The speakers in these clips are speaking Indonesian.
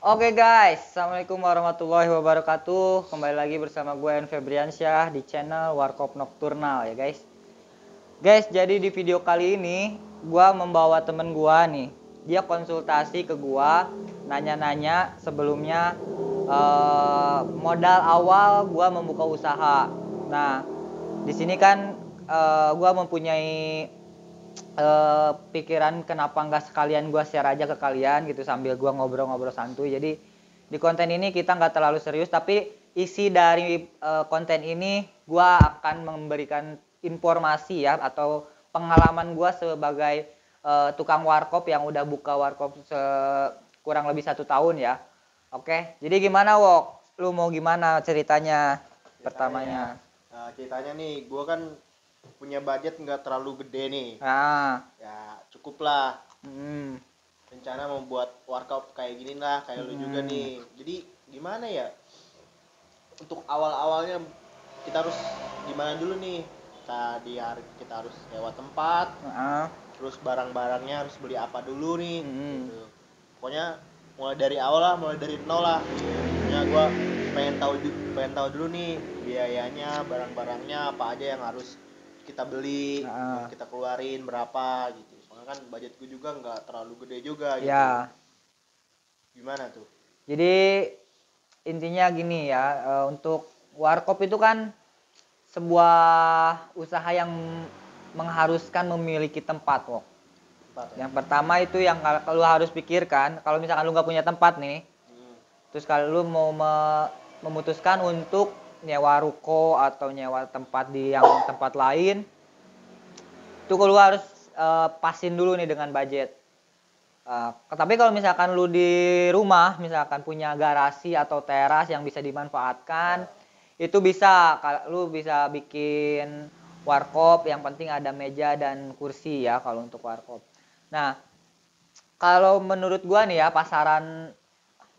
Oke guys, Assalamualaikum warahmatullahi wabarakatuh. Kembali lagi bersama gue En Febriansyah di channel Warkop Nocturnal ya guys. Guys, jadi di video kali ini gue membawa temen gue nih. Dia konsultasi ke gue, nanya-nanya sebelumnya modal awal gue membuka usaha. Nah, di sini kan gue mempunyai pikiran kenapa nggak sekalian gue share aja ke kalian gitu sambil gue ngobrol-ngobrol santuy. Jadi di konten ini kita nggak terlalu serius, tapi isi dari konten ini gue akan memberikan informasi ya atau pengalaman gue sebagai tukang warkop yang udah buka warkop kurang lebih 1 tahun ya. Oke, jadi gimana Wok? Lu mau gimana ceritanya pertamanya? Nah, ceritanya nih, gue kan punya budget nggak terlalu gede nih. Nah, Ya cukup lah. hmm, Rencana membuat warkop kayak gini lah, kayak lu juga nih. Jadi gimana ya? Untuk awal-awalnya kita harus gimana dulu nih? Kita harus sewa tempat, terus barang-barangnya harus beli apa dulu nih? Gitu. Pokoknya mulai dari awal lah, mulai dari nol lah. Pokoknya gue pengen tahu dulu nih biayanya, barang-barangnya apa aja yang harus kita beli, kita keluarin berapa gitu. Soalnya kan budgetku juga nggak terlalu gede juga gitu. ya. Gimana tuh? Jadi intinya gini ya, untuk warkop itu kan sebuah usaha yang mengharuskan memiliki tempat, Wok. Tempat ya? Yang pertama itu yang lu harus pikirkan, kalau misalkan lu nggak punya tempat nih, terus kalau lu mau memutuskan untuk nyewa ruko atau nyewa tempat di yang tempat lain, itu lu harus pasin dulu nih dengan budget. Tapi kalau misalkan lu di rumah, misalkan punya garasi atau teras yang bisa dimanfaatkan, itu bisa, lu bisa bikin warkop, yang penting ada meja dan kursi ya kalau untuk warkop. Nah, kalau menurut gua nih ya, pasaran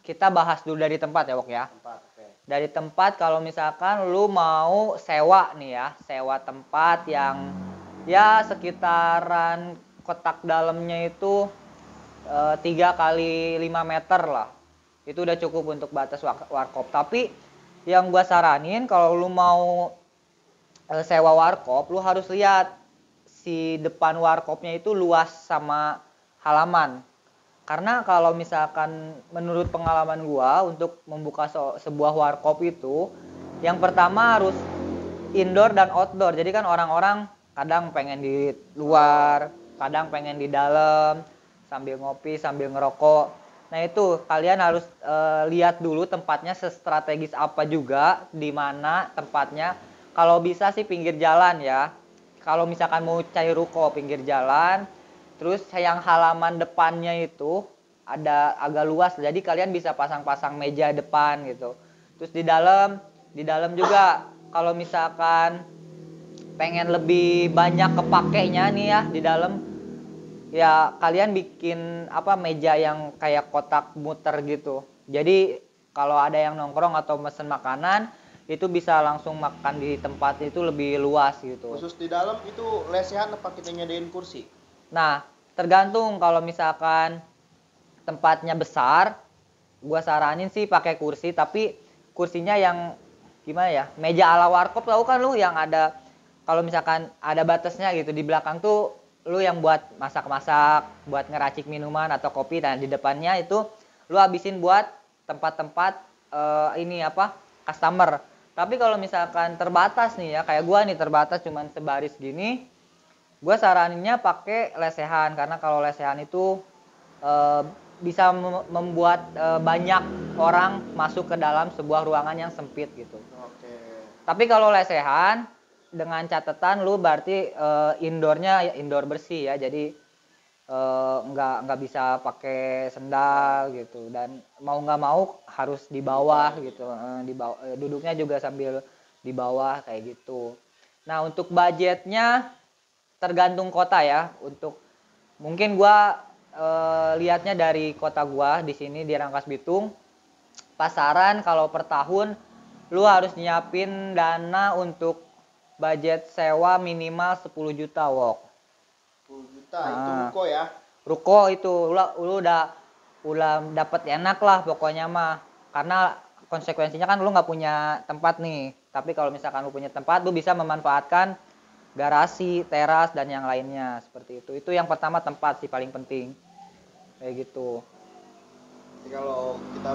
kita bahas dulu dari tempat ya, Wok ya. Tempat, oke. Dari tempat kalau misalkan lu mau sewa nih ya, sewa tempat yang ya sekitaran kotak dalamnya itu 3 kali 5 meter lah. Itu udah cukup untuk batas warkop. Tapi yang gua saranin kalau lu mau sewa warkop, lu harus lihat si depan warkopnya itu luas sama halaman. Karena kalau misalkan menurut pengalaman gua untuk membuka sebuah warkop itu, yang pertama harus indoor dan outdoor. Jadi kan orang-orang kadang pengen di luar, kadang pengen di dalam, sambil ngopi, sambil ngerokok. Nah itu kalian harus lihat dulu tempatnya sestrategis apa juga, di mana tempatnya. Kalau bisa sih pinggir jalan ya. Kalau misalkan mau cari ruko pinggir jalan, terus yang halaman depannya itu ada agak luas, jadi kalian bisa pasang-pasang meja depan gitu. Terus di dalam juga kalau misalkan pengen lebih banyak kepakainya nih ya di dalam, ya kalian bikin apa meja yang kayak kotak muter gitu. Jadi kalau ada yang nongkrong atau mesen makanan itu bisa langsung makan di tempat itu lebih luas gitu. Khusus di dalam itu lesehan apa kita nyediain kursi? Nah, tergantung kalau misalkan tempatnya besar, gua saranin sih pakai kursi, tapi kursinya yang gimana ya? Meja ala warkop tahu kan lu yang ada kalau misalkan ada batasnya gitu di belakang tuh lu yang buat masak-masak, buat ngeracik minuman atau kopi, dan di depannya itu lu habisin buat tempat-tempat ini apa? Customer. Tapi kalau misalkan terbatas nih ya, kayak gua nih terbatas cuman sebaris gini, gue saraninnya pakai lesehan, karena kalau lesehan itu bisa membuat banyak orang masuk ke dalam sebuah ruangan yang sempit gitu. Oke. Tapi kalau lesehan dengan catatan lu berarti indoornya ya indoor bersih ya, jadi nggak bisa pakai sendal gitu, dan mau nggak mau harus di bawah gitu, di bawah, duduknya juga sambil di bawah kayak gitu. Nah untuk budgetnya tergantung kota ya. Untuk mungkin gua lihatnya dari kota gua di sini di Rangkas Bitung, pasaran kalau per tahun lu harus nyiapin dana untuk budget sewa minimal 10 juta, Wok. 10 juta itu ruko ya? Ruko itu lu udah udah dapat enak lah pokoknya mah, karena konsekuensinya kan lu nggak punya tempat nih. Tapi kalau misalkan lu punya tempat, lu bisa memanfaatkan garasi, teras, dan yang lainnya seperti itu yang pertama, tempat sih paling penting kayak gitu. Jadi kalau kita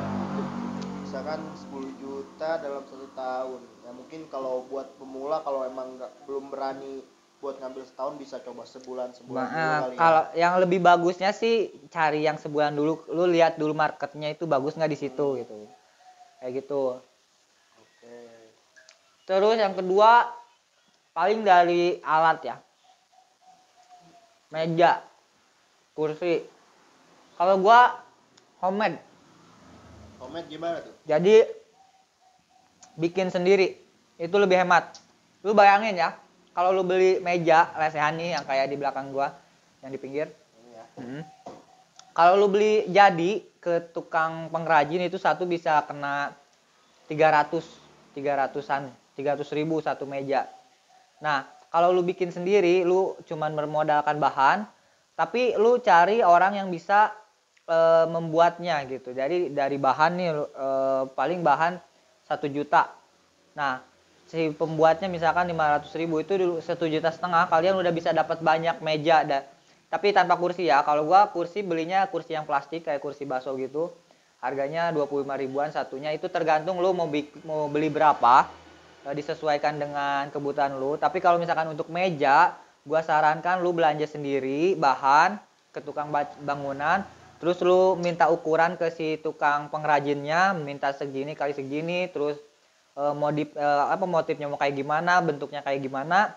misalkan 10 juta dalam 1 tahun, ya mungkin kalau buat pemula, kalau emang belum berani buat ngambil setahun, bisa coba sebulan dulu kali ya. Kalau yang lebih bagusnya sih cari yang sebulan dulu, lu lihat dulu marketnya itu bagus nggak di situ gitu, kayak gitu. Oke. Terus yang kedua paling dari alat ya, meja, kursi. Kalau gua homemade, Homemade gimana tuh? jadi bikin sendiri itu lebih hemat. Lu bayangin ya, kalau lu beli meja lesehan nih yang kayak di belakang gua, yang di pinggir. Ini ya. Kalau lu beli jadi ke tukang pengrajin itu satu bisa kena 300-an, 300.000 satu meja. Nah, kalau lu bikin sendiri, lu cuman bermodalkan bahan, tapi lu cari orang yang bisa membuatnya gitu. Jadi dari bahan nih paling bahan 1 juta. Nah, si pembuatnya misalkan 500.000, itu 1,5 juta kalian udah bisa dapat banyak meja. Tapi tanpa kursi ya. Kalau gua kursi belinya kursi yang plastik kayak kursi bakso gitu. Harganya 25 ribuan satunya. Itu tergantung lu mau beli berapa, disesuaikan dengan kebutuhan lu. Tapi kalau misalkan untuk meja, gua sarankan lu belanja sendiri bahan ke tukang bangunan. Terus lu minta ukuran ke si tukang pengrajinnya, minta segini kali segini, terus motifnya mau kayak gimana, bentuknya kayak gimana.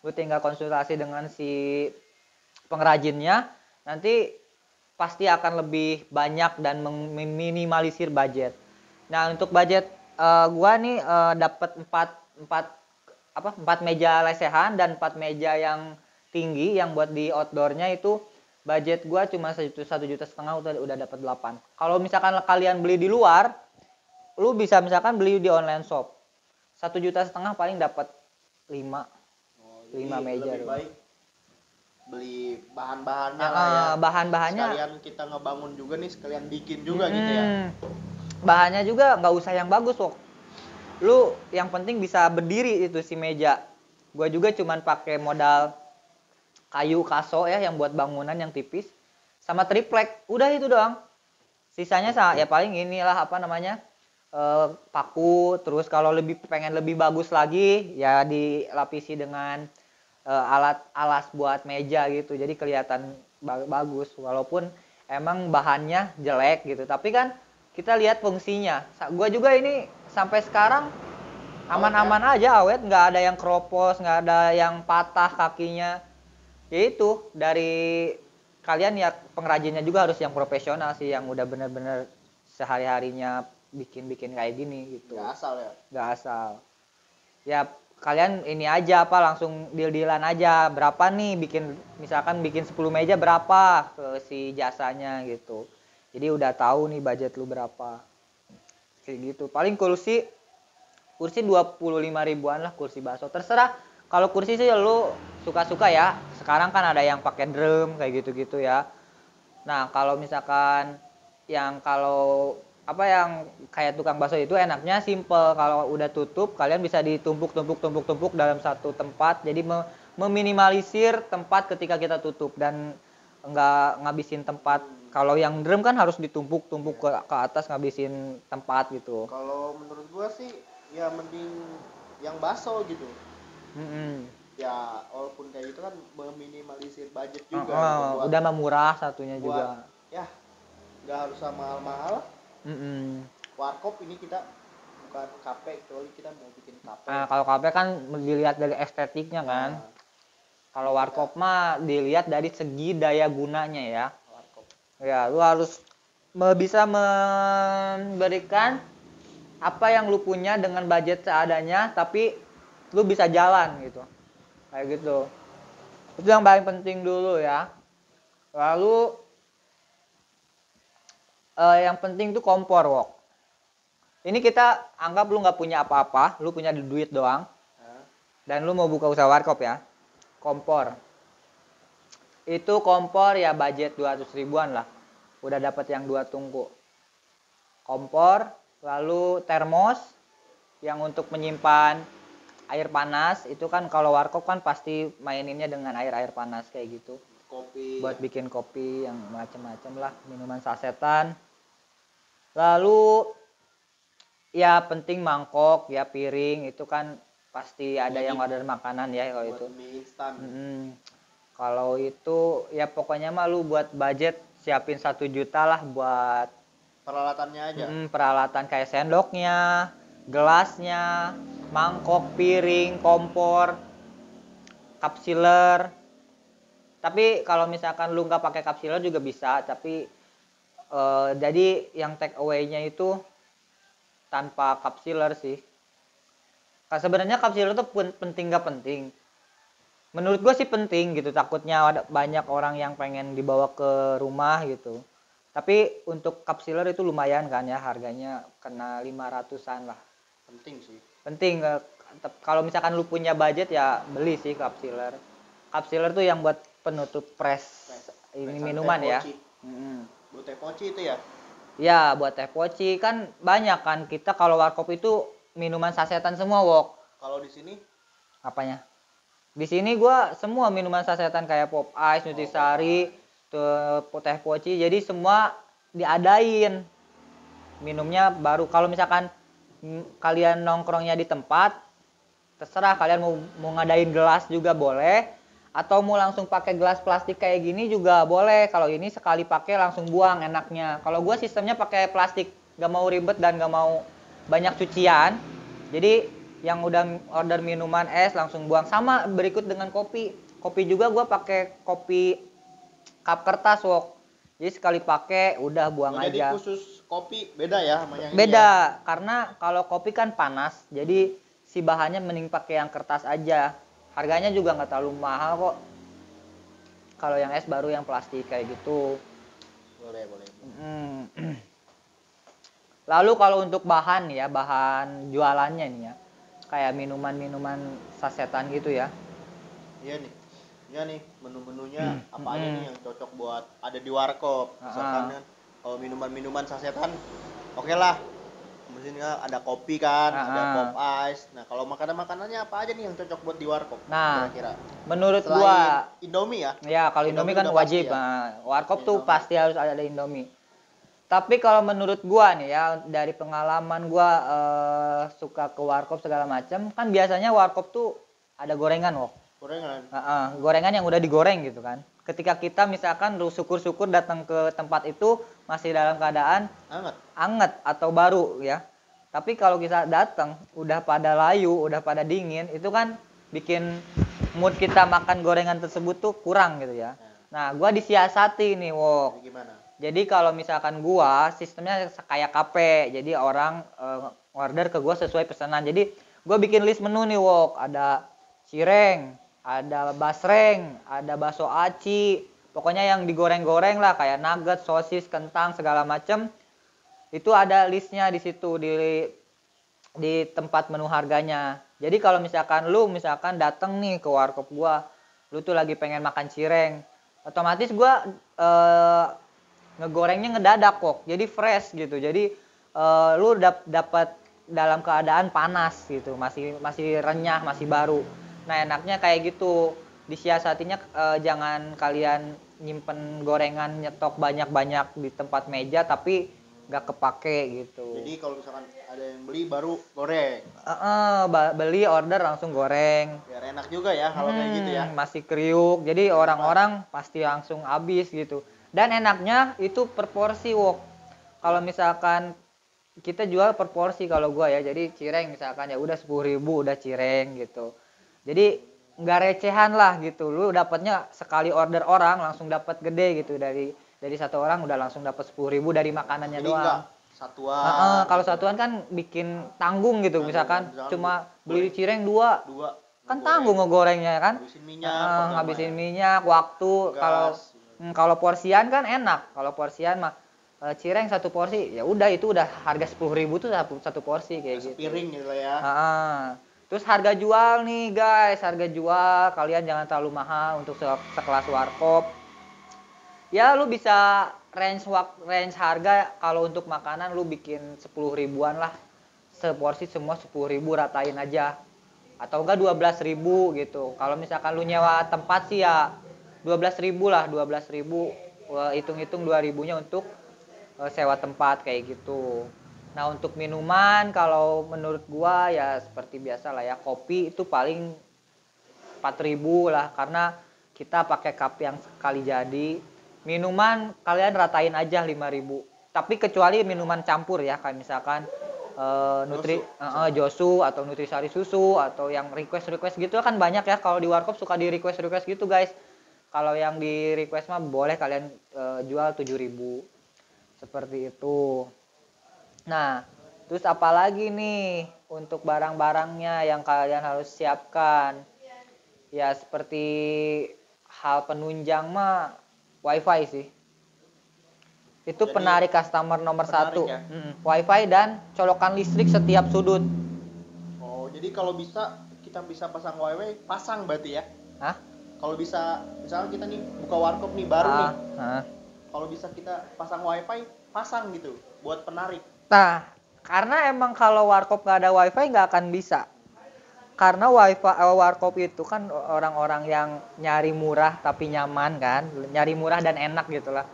Lu tinggal konsultasi dengan si pengrajinnya, nanti pasti akan lebih banyak dan meminimalisir budget. Nah, untuk budget gua nih dapat 4 meja lesehan dan 4 meja yang tinggi yang buat di outdoornya itu budget gua cuma 1,5 juta udah dapat 8. Kalau misalkan kalian beli di luar, lu bisa misalkan beli di online shop. 1,5 juta paling dapat 5 meja. Lebih baik beli bahan-bahannya lah ya. Bahan-bahannya sekalian kita ngebangun juga nih, sekalian bikin juga gitu ya. Bahannya juga nggak usah yang bagus kok. Lu yang penting bisa berdiri itu si meja. Gua juga cuman pakai modal kayu kaso ya yang buat bangunan yang tipis, sama triplek, udah itu doang. Sisanya ya paling inilah paku. Terus kalau pengen lebih bagus lagi ya dilapisi dengan alat alas buat meja gitu, jadi kelihatan bagus walaupun emang bahannya jelek gitu. Tapi kan kita lihat fungsinya. Gua juga ini sampai sekarang aman-aman aja, awet, nggak ada yang keropos, nggak ada yang patah kakinya. Ya itu dari kalian ya, pengrajinnya juga harus yang profesional sih, yang udah bener-bener sehari-harinya bikin kayak gini gitu. Nggak asal ya? Nggak asal. Ya kalian ini aja langsung deal-dealan aja, berapa nih misalkan bikin 10 meja berapa ke si jasanya gitu. Jadi udah tahu nih budget lu berapa. Kayak gitu. Paling kursi 25 ribuan lah kursi bakso. Terserah. Kalau kursi sih lu suka-suka ya. Sekarang kan ada yang pakai drum kayak gitu-gitu ya. Nah, kalau misalkan yang yang kayak tukang bakso itu enaknya simple. Kalau udah tutup, kalian bisa ditumpuk dalam satu tempat. Jadi meminimalisir tempat ketika kita tutup dan enggak ngabisin tempat. Kalau yang drum kan harus ditumpuk ke atas, ngabisin tempat gitu. Kalau menurut gua sih ya mending yang bakso gitu. Ya walaupun kayak gitu kan meminimalisir budget juga gitu, udah mah murah satunya buat, juga ya nggak harus mahal-mahal. Warkop ini kita bukan kafe, kecuali kita mau bikin kafe. Kalau kafe kan dilihat dari estetiknya kan. Kalau warkop mah dilihat dari segi daya gunanya ya. Warkop Ya, lu harus bisa memberikan apa yang lu punya dengan budget seadanya, tapi lu bisa jalan gitu. Kayak gitu. Itu yang paling penting dulu ya. Lalu yang penting tuh kompor, Wok. Ini kita anggap lu nggak punya apa-apa, lu punya duit doang. Dan lu mau buka usaha warkop ya. Kompor. Itu kompor ya budget 200 ribuan lah. udah dapat yang 2 tungku. Kompor, lalu termos yang untuk menyimpan air panas. Itu kan kalau warkop kan pasti maininnya dengan air panas kayak gitu. Kopi. Buat bikin kopi yang macam-macam lah, minuman sasetan. Lalu ya penting mangkok, ya piring, itu kan pasti ada yang order makanan ya kalau buat itu. Mie instan. Kalau itu ya pokoknya mah lu buat budget siapin 1 juta lah buat Peralatannya aja. peralatan kayak sendoknya, gelasnya, mangkok, piring, kompor, cup sealer. Tapi kalau misalkan lu nggak pakai cup sealer juga bisa, tapi jadi yang take away-nya itu tanpa cup sealer sih. Nah, sebenarnya cup sealer itu penting nggak penting. Menurut gue sih penting gitu, takutnya ada banyak orang yang pengen dibawa ke rumah gitu. Tapi untuk cup sealer itu lumayan kan ya, harganya kena 500-an lah. Penting sih. Penting, kalau misalkan lu punya budget ya beli sih cup sealer. Cup sealer tuh yang buat penutup press ini minuman ya. Buat teh poci itu ya? Ya, buat teh poci kan banyak kan, kita kalau warkop itu minuman sasetan semua, Wok. Kalau di sini Apanya? Di sini gua semua minuman sasetan kayak Pop Ice, Nutrisari, teh poci, jadi semua diadain. Minumnya baru kalau misalkan kalian nongkrongnya di tempat, terserah kalian mau ngadain gelas juga boleh, atau mau langsung pakai gelas plastik kayak gini juga boleh. Kalau ini sekali pakai langsung buang enaknya. Kalau gua sistemnya pakai plastik, gak mau ribet dan gak mau banyak cucian. Jadi yang udah order minuman es langsung buang. Sama berikut dengan kopi. Kopi juga gua pakai kopi cup kertas, Wok. Jadi sekali pakai udah buang aja. Jadi khusus kopi beda ya sama yang beda ini ya? Karena kalau kopi kan panas, jadi si bahannya mending pakai yang kertas aja. Harganya juga nggak terlalu mahal kok. Kalau yang es baru yang plastik kayak gitu. Boleh. Lalu kalau untuk bahan ya, bahan jualannya nih ya, kayak minuman sasetan gitu ya. Iya nih menu-menunya apa aja nih yang cocok buat ada di warkop. Misalkan kan kalau minuman sasetan oke lah. Maksudnya ada kopi kan, ada Pop Ice. Nah, kalau makanan-makanannya apa aja nih yang cocok buat di warkop? Nah, kira-kira menurut selain gua Indomie ya? Ya, kalau Indomie kan wajib. Ya? Nah, warkop tuh pasti harus ada Indomie. Tapi kalau menurut gua nih ya, dari pengalaman gua suka ke warkop segala macam, kan biasanya warkop tuh ada gorengan, Wok. Gorengan. Gorengan yang udah digoreng gitu kan. Ketika kita misalkan lu syukur-syukur datang ke tempat itu masih dalam keadaan anget atau baru ya. Tapi kalau kita datang udah pada layu, udah pada dingin, itu kan bikin mood kita makan gorengan tersebut tuh kurang gitu ya. Nah, gua disiasati nih, Wok. Gimana? Jadi kalau misalkan gua sistemnya kayak kafe, jadi orang order ke gua sesuai pesanan. Jadi gua bikin list menu nih, Wok. Ada cireng, ada basreng, ada bakso aci, pokoknya yang digoreng-goreng lah kayak nugget, sosis, kentang segala macem. Itu ada listnya di situ di tempat menu harganya. Jadi kalau misalkan lu dateng nih ke warkop gua, lu tuh lagi pengen makan cireng, otomatis gua ngegorengnya ngedadak kok, jadi fresh gitu. Jadi lu dapat dalam keadaan panas gitu, masih renyah, masih baru. Nah, enaknya kayak gitu. Disiasatinya jangan kalian nyimpen gorengan nyetok banyak-banyak di tempat meja tapi nggak kepake gitu. Jadi kalau misalkan ada yang beli baru goreng. Beli order langsung goreng. Biar enak juga ya kalau kayak gitu ya. Masih kriuk. Jadi orang-orang pasti langsung habis gitu. Dan enaknya itu per porsi, Wok. Kalau misalkan kita jual per porsi kalau gua ya. Jadi cireng misalkan ya udah 10.000 udah cireng gitu. Jadi nggak recehan lah gitu. Lu dapatnya sekali order orang langsung dapat gede gitu, dari satu orang udah langsung dapat 10.000 dari makanannya. Jadi doang. Satuan. Kalau satuan kan bikin tanggung gitu. Misalkan cuma beli cireng dua kan tanggung ngegorengnya kan. Habisin minyak, waktu. Kalau porsian kan enak. Kalau porsian mah cireng satu porsi ya udah, itu udah harga 10.000 tuh satu porsi kayak gitu. Sepiring gitu ya. Terus harga jual nih guys, harga jual kalian jangan terlalu mahal untuk sekelas warkop. Ya lu bisa range harga kalau untuk makanan lu bikin 10 ribuan lah, seporsi semua 10 ribu ratain aja, atau enggak 12 ribu gitu. Kalau misalkan lu nyewa tempat sih ya 12 ribu lah, 12 ribu, hitung-hitung 2 ribunya untuk sewa tempat kayak gitu. Nah untuk minuman kalau menurut gua ya seperti biasa lah ya, kopi itu paling 4 ribu lah, karena kita pakai cup yang sekali jadi. Minuman kalian ratain aja 5 ribu, tapi kecuali minuman campur ya, kayak misalkan Josu atau Nutrisari susu atau yang request gitu kan banyak ya, kalau di warkop suka di request gitu guys. Kalau yang di request mah boleh kalian jual 7 ribu seperti itu. Nah terus apalagi nih untuk barang-barangnya yang kalian harus siapkan, ya seperti hal penunjang mah wifi sih. Itu Jadi, penarik customer nomor satu. ya? Wifi dan colokan listrik setiap sudut. Oh, jadi kalau bisa kita bisa pasang wifi, pasang berarti ya? Hah? Kalau bisa, misalnya kita nih buka warkop nih baru nih. Ah. Kalau bisa kita pasang wifi, pasang gitu buat penarik. Nah, karena emang kalau warkop nggak ada wifi nggak akan bisa. Karena warkop itu kan orang-orang yang nyari murah tapi nyaman kan, nyari murah dan enak gitulah.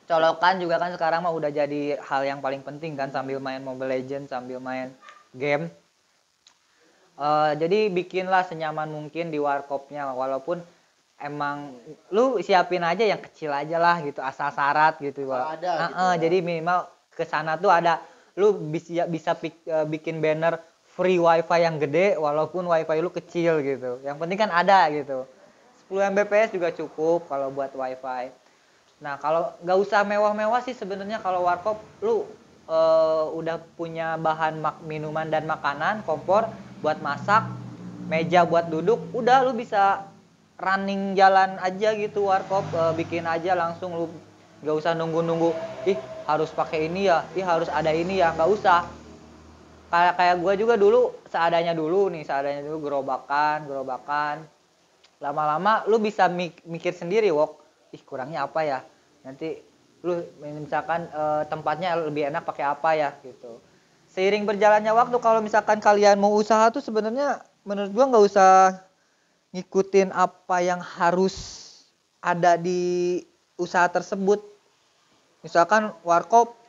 Colokan juga kan sekarang mah udah jadi hal yang paling penting kan, sambil main Mobile Legends, sambil main game. Jadi bikinlah senyaman mungkin di warkopnya, walaupun emang lu siapin aja yang kecil aja lah gitu, asal syarat gitu. Ada gitu ya. Jadi minimal ke sana tuh ada, lu bisa bikin banner free wifi yang gede walaupun wifi lu kecil gitu. Yang penting kan ada gitu. 10 Mbps juga cukup kalau buat wifi. Nah kalau nggak usah mewah-mewah sih sebenarnya, kalau warkop lu udah punya bahan minuman dan makanan, kompor buat masak, meja buat duduk, udah lu bisa running jalan aja gitu warkop, bikin aja langsung, lu nggak usah nunggu harus pakai ini ya, harus ada ini ya, nggak usah. Kayak gue juga dulu seadanya dulu gerobakan, lama-lama lu bisa mikir sendiri, kurangnya apa ya, nanti lu misalkan tempatnya lebih enak pakai apa ya gitu. Seiring berjalannya waktu, kalau misalkan kalian mau usaha tuh sebenarnya menurut gua nggak usah ngikutin apa yang harus ada di usaha tersebut. Misalkan warkop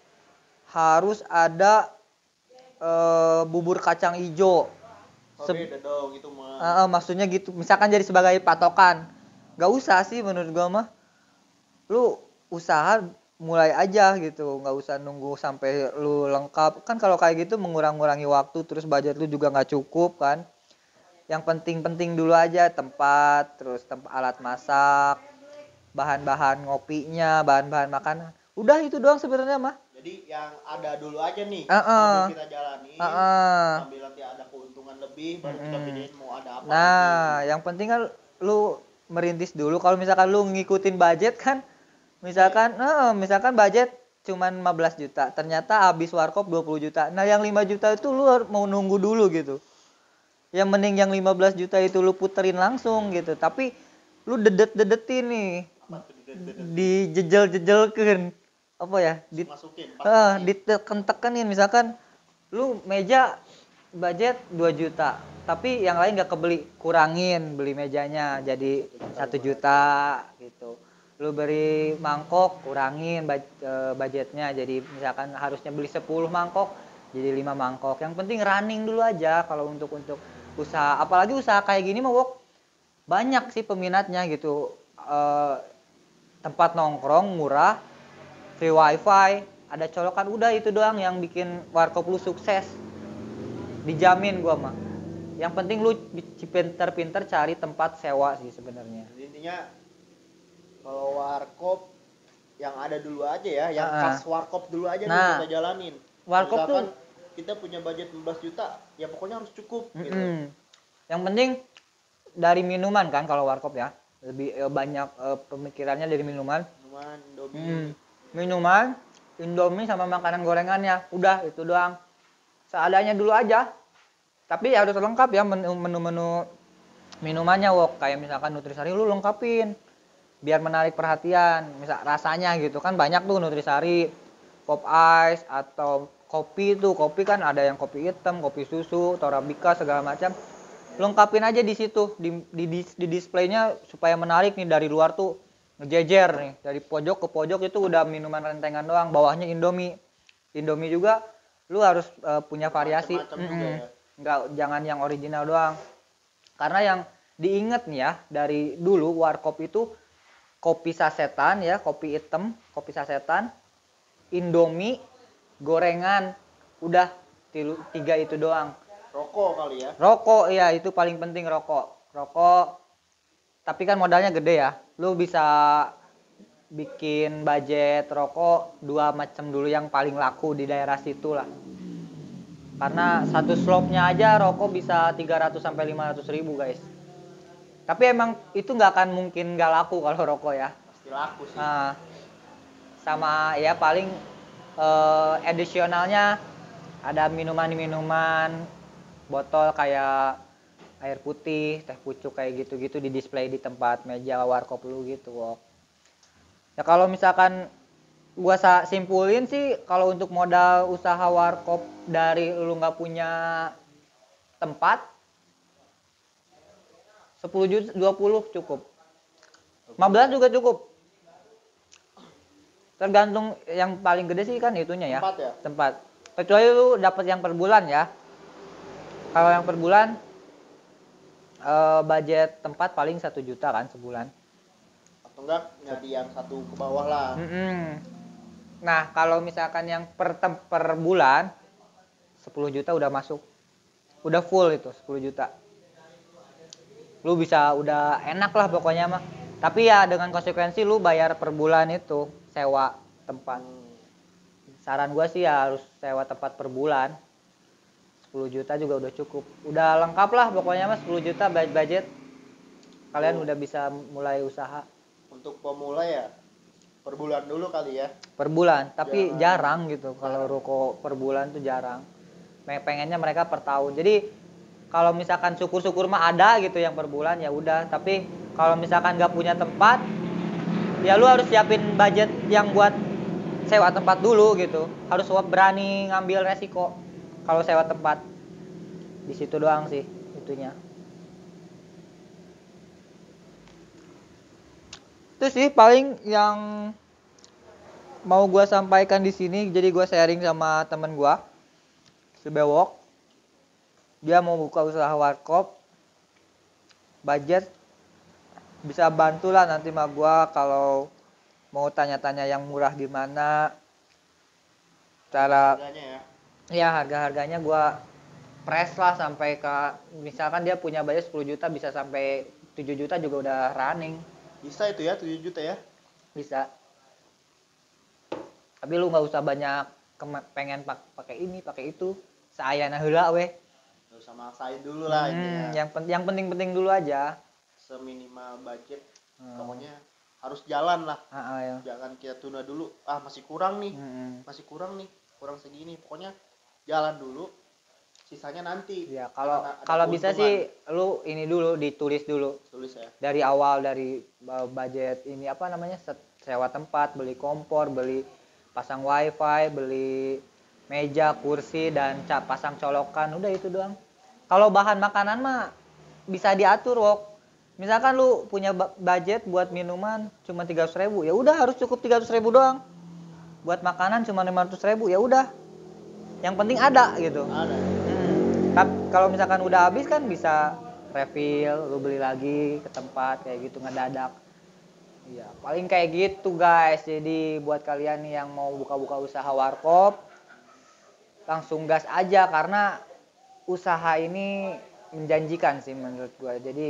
harus ada bubur kacang hijau. Beda dong gitu mah. Maksudnya gitu, misalkan jadi sebagai patokan. Nggak usah sih menurut gua mah. Lu usaha mulai aja gitu, nggak usah nunggu sampai lu lengkap kan. Kalau kayak gitu mengurangi waktu, terus budget lu juga nggak cukup kan. Yang penting dulu aja tempat, terus alat masak, bahan-bahan ngopinya, bahan-bahan makanan, udah itu doang sebenarnya mah. Jadi yang ada dulu aja nih, sambil kita jalani, sambil nanti ada keuntungan lebih, baru kita pilihin mau ada apa. Nah yang penting kan lu merintis dulu. Kalau misalkan lu ngikutin budget kan, misalkan budget cuman 15 juta, ternyata habis warkop 20 juta. Nah, yang 5 juta itu lu mau nunggu dulu gitu. Yang mending yang 15 juta itu lu puterin langsung gitu. Tapi lu dedet-dedetin nih. Dijejel-jejelkeun. Apa ya? Masukin. Diteken-tekenin, misalkan lu meja budget 2 juta, tapi yang lain gak kebeli, kurangin beli mejanya jadi 1 juta gitu. Lu beri mangkok, kurangin budgetnya, jadi misalkan harusnya beli 10 mangkok jadi 5 mangkok. Yang penting running dulu aja kalau untuk usaha, apalagi usaha kayak gini mah banyak sih peminatnya gitu. Tempat nongkrong murah, free wifi, ada colokan, udah itu doang yang bikin warkop lu sukses. Dijamin gua mah. Yang penting lu pinter-pinter cari tempat sewa sih sebenarnya. Intinya kalau warkop yang ada dulu aja ya, yang khas warkop dulu aja nih kita jalanin. Warkop tuh kita punya budget 15 juta, ya pokoknya harus cukup gitu. Yang penting dari minuman kan kalau warkop ya. Lebih banyak pemikirannya dari minuman. Minuman, Indomie sama makanan gorengannya. Udah itu doang. Seadanya dulu aja. Tapi harus lengkap ya menu minumannya, kayak misalkan Nutrisari lu lengkapin. biar menarik perhatian. Misal rasanya gitu kan banyak tuh Nutrisari, Pop Ice atau kopi tuh. Kopi kan ada yang kopi hitam, kopi susu, Torabika segala macam. Lengkapin aja di situ di displaynya supaya menarik nih. Dari luar tuh ngejejer nih, dari pojok ke pojok itu udah minuman rentengan doang, bawahnya Indomie juga lu harus punya variasi. Macam-macam juga ya. Nggak, jangan yang original doang, karena yang diinget nih ya dari dulu warkop itu kopi sasetan ya, kopi hitam, kopi sasetan, Indomie, gorengan, udah tiga itu doang. Rokok kali ya. Rokok ya, itu paling penting, rokok. Tapi kan modalnya gede ya, lu bisa bikin budget rokok 2 macam dulu yang paling laku di daerah situ lah. Karena satu slopnya aja rokok bisa 300 sampai 500 ribu guys. Tapi emang itu nggak akan mungkin nggak laku kalau rokok ya. Pasti laku sih. Nah, sama ya paling additionalnya ada minuman botol kayak air putih, teh pucuk kayak gitu-gitu di display di tempat meja warkop lu gitu. Wok. Ya kalau misalkan gua simpulin sih, kalau untuk modal usaha warkop dari lu nggak punya tempat, 10 juta, 20 cukup. 15 juga cukup. Tergantung, yang paling gede sih kan itunya ya. Tempat ya? Tempat. Kecuali lu dapat yang per bulan ya. Kalau yang per bulan budget tempat paling 1 juta kan sebulan. Atau enggak nyari yang satu ke bawah lah. Nah, kalau misalkan yang per bulan 10 juta udah masuk. Udah full itu 10 juta. Lu bisa udah enak lah pokoknya mah. Tapi ya dengan konsekuensi lu bayar per bulan itu sewa tempat. Saran gua sih ya harus sewa tempat per bulan. 10 juta juga udah cukup. Udah lengkap lah pokoknya mah 10 juta budget. Kalian udah bisa mulai usaha. Untuk pemula ya per bulan dulu kali ya. Per bulan, tapi jarang gitu. Kalau ruko per bulan tuh jarang. Pengennya mereka per tahun. Jadi kalau misalkan syukur-syukur mah ada gitu yang per bulan ya udah. Tapi kalau misalkan nggak punya tempat, ya lu harus siapin budget yang buat sewa tempat dulu gitu. Harus berani ngambil resiko kalau sewa tempat. Di situ doang sih itunya. Itu sih paling yang mau gue sampaikan di sini. Jadi gue sharing sama temen gue, si Bewok. Dia mau buka usaha warkop. Budget bisa bantulah nanti sama gue kalau mau tanya-tanya yang murah gimana. Cara Harganya ya. Ya harga-harganya gue press lah sampai ke, misalkan dia punya budget 10 juta bisa sampai 7 juta juga udah running. Bisa itu ya 7 juta ya. Bisa. Tapi lu nggak usah banyak pengen pakai ini pakai itu, seayana heula weh. Gak usah maksain dulu lah ini ya. Yang penting-penting dulu aja. Seminimal budget. Pokoknya harus jalan lah. Ya. Jangan kita tunda dulu. Ah masih kurang nih. Masih kurang nih. Kurang segini. Pokoknya jalan dulu. Sisanya nanti. Ya kalau bisa sih lu ini dulu ditulis dulu. Tulis ya. Dari awal, dari budget ini apa namanya, sewa tempat, beli kompor, beli pasang wifi, beli meja, kursi, dan pasang colokan, udah itu doang. Kalau bahan makanan mah bisa diatur, Wok. Misalkan lu punya budget buat minuman cuma 300.000, ya udah harus cukup 300.000 doang. Buat makanan cuma 500.000, ya udah. Yang penting ada gitu. Ada. Kalau misalkan udah habis kan bisa refill, lu beli lagi ke tempat kayak gitu ngedadak. Iya, paling kayak gitu guys. Jadi buat kalian nih yang mau buka-buka usaha warkop, langsung gas aja karena usaha ini menjanjikan sih menurut gue. Jadi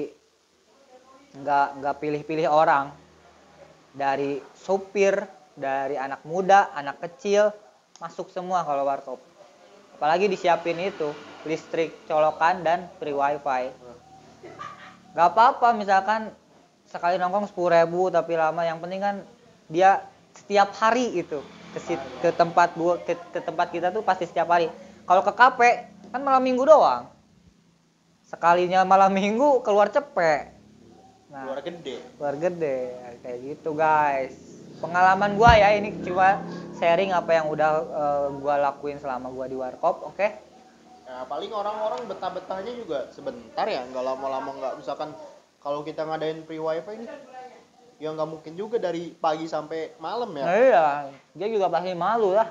nggak pilih-pilih orang, dari supir, dari anak muda, anak kecil, masuk semua kalau warkop. Apalagi disiapin itu listrik, colokan, dan free wifi. Gak apa-apa misalkan sekali nongkrong 10.000 tapi lama, yang penting kan dia setiap hari itu ke tempat kita tuh pasti setiap hari. Kalau ke kafe kan malam minggu doang, sekalinya malam minggu keluar cepet. Nah, Keluar gede. keluar gede kayak gitu guys. Pengalaman gua ya, ini cuma sharing apa yang udah gua lakuin selama gua di warkop. Oke. Ya, paling orang-orang betah-betahnya juga sebentar ya, nggak lama-lama. Nggak, misalkan kalau kita ngadain free wifi ini ya nggak mungkin juga dari pagi sampai malam ya. Nah, iya, dia juga pasti malu lah.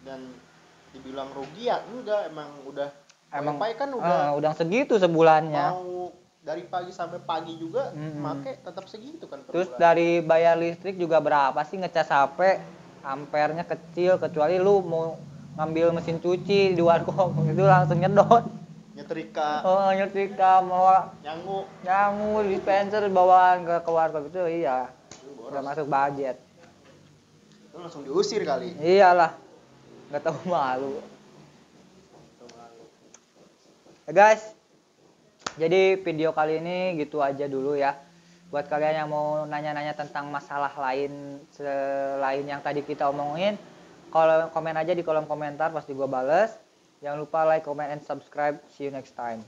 Dan dibilang rugi ya enggak, emang udah Emang wifi kan udah segitu sebulannya. mau dari pagi sampai pagi juga Mm-mm. make tetap segitu kan per Terus bulan. dari bayar listrik juga berapa sih ngecas HP? Ampernya kecil, kecuali lu mau ngambil mesin cuci di warkop itu langsung nyedot. Nyetrika, Oh, nyetrika mau nyangu, dispenser bawaan ke warkop itu iya. boros. Udah masuk budget. Itu langsung diusir kali. Iyalah. Nggak tahu malu. Ya guys, jadi video kali ini gitu aja dulu ya. Buat kalian yang mau nanya-nanya tentang masalah lain selain yang tadi kita omongin, kalau komen aja di kolom komentar, pasti gue bales. Jangan lupa like, comment, and subscribe. See you next time.